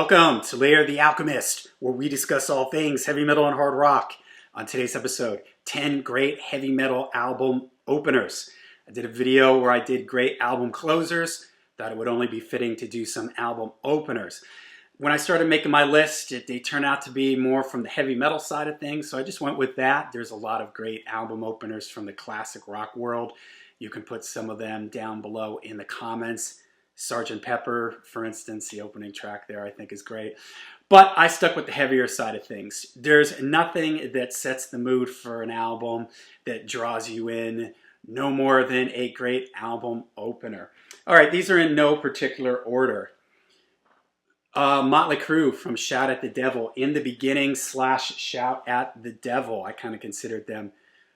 Welcome to Lair the Alchemist, where we discuss all things heavy metal and hard rock. On today's episode, 10 great heavy metal album openers. I did a video where I did great album closers. Thought it would only be fitting to do some album openers. When I started making my list, they turned out to be more from the heavy metal side of things, so I just went with that. There's a lot of great album openers from the classic rock world. You can put some of them down below in the comments. Sgt. Pepper, for instance, the opening track there I think is great. But I stuck with the heavier side of things. There's nothing that sets the mood for an album that draws you in no more than a great album opener. All right, these are in no particular order. Motley Crue from Shout at the Devil, In the Beginning / Shout at the Devil. I kind of considered them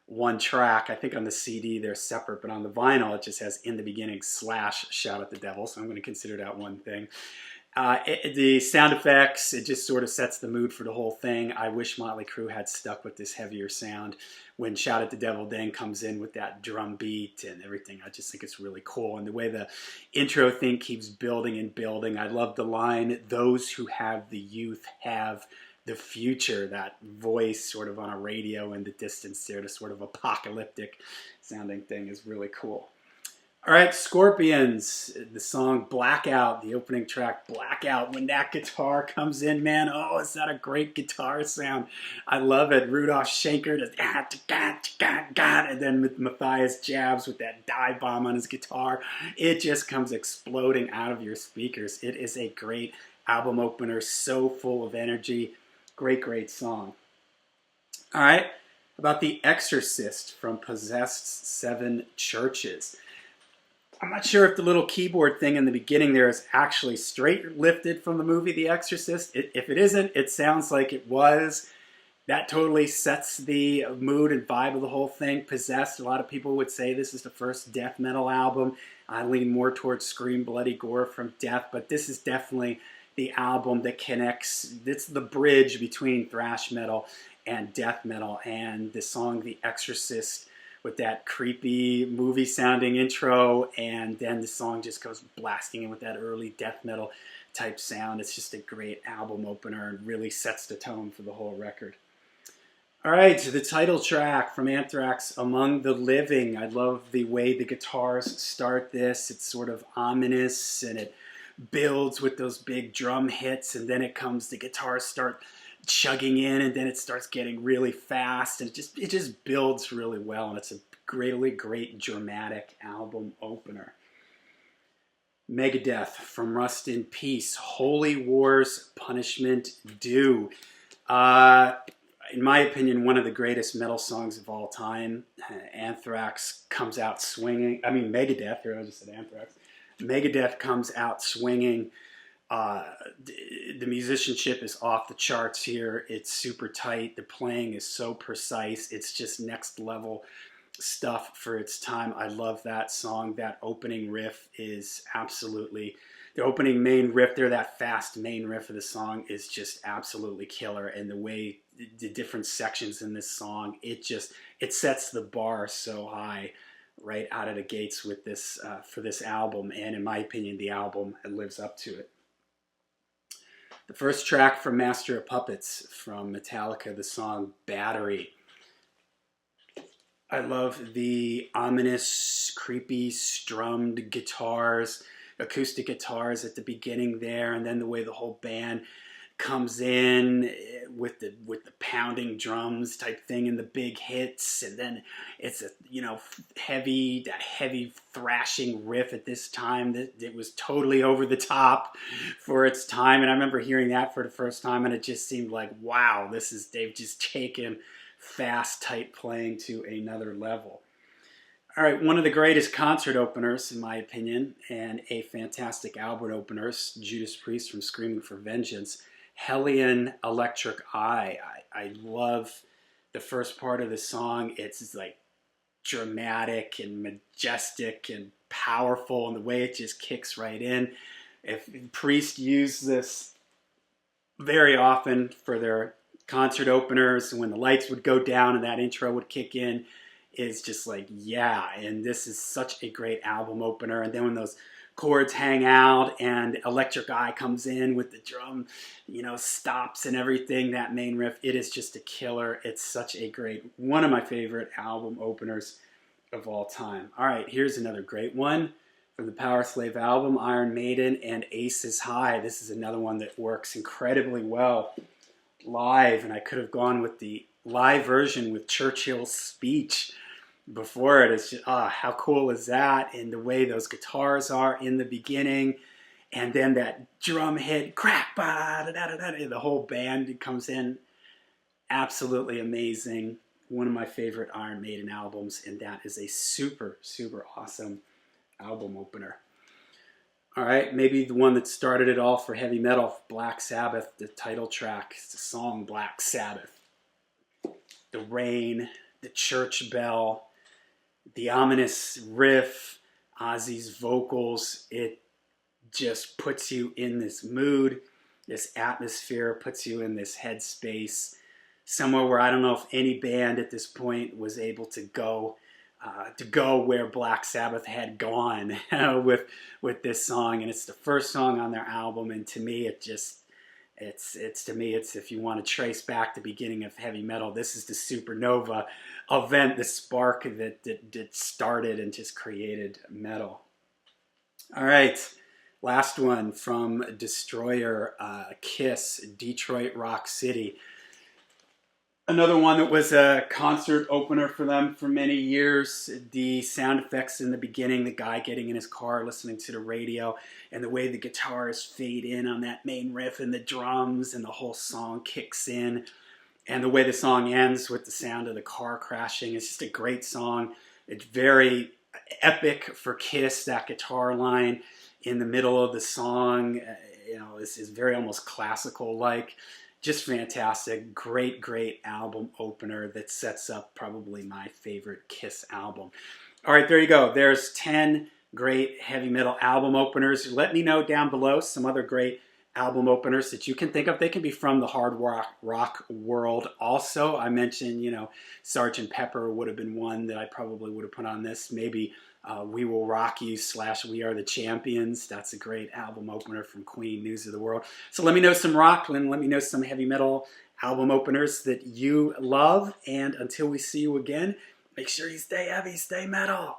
one track. I think on the CD they're separate, but on the vinyl it just has In the Beginning / Shout at the Devil, so I'm going to consider that one thing. The sound effects, it just sort of sets the mood for the whole thing. I wish Motley Crue had stuck with this heavier sound. When Shout at the Devil then comes in with that drum beat and everything, I just think it's really cool. And the way the intro thing keeps building and building. I love the line, "Those who have the youth have the future," that voice sort of on a radio in the distance there, the sort of apocalyptic sounding thing is really cool. All right, Scorpions, the song Blackout, the opening track Blackout. When that guitar comes in, man, oh, is that a great guitar sound? I love it. Rudolph Schenker does and then with Matthias Jabs with that dive bomb on his guitar, it just comes exploding out of your speakers. It is a great album opener, so full of energy. Great, great song. All right, about The Exorcist from Possessed Seven Churches. I'm not sure if the little keyboard thing in the beginning there is actually straight lifted from the movie The Exorcist. If it isn't, it sounds like it was. That totally sets the mood and vibe of the whole thing. Possessed, a lot of people would say this is the first death metal album. I lean more towards scream, bloody gore from Death, but this is definitely the album that connects, it's the bridge between thrash metal and death metal. And the song The Exorcist with that creepy movie sounding intro, and then the song just goes blasting in with that early death metal type sound. It's just a great album opener and really sets the tone for the whole record. All right, the title track from Anthrax, Among the Living. I love the way the guitars start this. It's sort of ominous and it builds with those big drum hits, and then the guitars start chugging in, and then it starts getting really fast, and it just builds really well, and it's a really great dramatic album opener. Megadeth from Rust in Peace, Holy War's Punishment Due. In my opinion, one of the greatest metal songs of all time. Anthrax comes out swinging. I mean, Megadeth, here I just said Anthrax. Megadeth comes out swinging. The musicianship is off the charts here. It's super tight. The playing is so precise. It's just next level stuff for its time. I love that song. That opening riff is absolutely, the opening main riff there, that fast main riff of the song is just absolutely killer. And the way the different sections in this song, it sets the bar so high right out of the gates with this for this album. And in my opinion, the album lives up to it. The first track from Master of Puppets from Metallica, the song Battery. I love the ominous, creepy, strummed guitars, acoustic guitars at the beginning there, and then the way the whole band comes in with the pounding drums type thing and the big hits, and then it's a heavy thrashing riff at this time that it was totally over the top for its time. And I remember hearing that for the first time, and it just seemed like, wow, they've just taken fast tight playing to another level. All right, one of the greatest concert openers in my opinion, and a fantastic album opener, Judas Priest from Screaming for Vengeance. Hellion Electric Eye. I love the first part of the song. It's like dramatic and majestic and powerful, and the way it just kicks right in. If Priest used this very often for their concert openers, when the lights would go down and that intro would kick in, is just like, yeah. And this is such a great album opener. And then when those chords hang out and Electric Eye comes in with the drum, stops and everything. That main riff, it is just a killer. It's such a great, one of my favorite album openers of all time. All right, here's another great one from the Powerslave album, Iron Maiden and Aces High. This is another one that works incredibly well live, and I could have gone with the live version with Churchill's speech before it. It's just, how cool is that? And the way those guitars are in the beginning, and then that drum hit, crack, ba, da, da, da, da, the whole band comes in. Absolutely amazing. One of my favorite Iron Maiden albums, and that is a super, super awesome album opener. All right, maybe the one that started it all for heavy metal, Black Sabbath, the title track, it's the song Black Sabbath. The rain, the church bell, the ominous riff, Ozzy's vocals, it just puts you in this mood, this atmosphere, puts you in this headspace, somewhere where I don't know if any band at this point was able to go where Black Sabbath had gone with this song. And it's the first song on their album, and to me it's if you want to trace back the beginning of heavy metal, this is the supernova event, the spark that started and just created metal. All right, last one from Destroyer, Kiss, Detroit Rock City. Another one that was a concert opener for them for many years. The sound effects in the beginning, the guy getting in his car, listening to the radio, and the way the guitars fade in on that main riff and the drums and the whole song kicks in. And the way the song ends with the sound of the car crashing. It's just a great song. It's very epic for Kiss, that guitar line in the middle of the song. Is very almost classical-like. Just fantastic. Great, great album opener that sets up probably my favorite Kiss album. All right, there you go. There's 10 great heavy metal album openers. Let me know down below some other great album openers that you can think of. They can be from the hard rock world also. I mentioned, Sgt. Pepper would have been one that I probably would have put on this. Maybe We Will Rock You / We Are the Champions. That's a great album opener from Queen, News of the World. So let me know some rock, and let me know some heavy metal album openers that you love. And until we see you again, make sure you stay heavy, stay metal.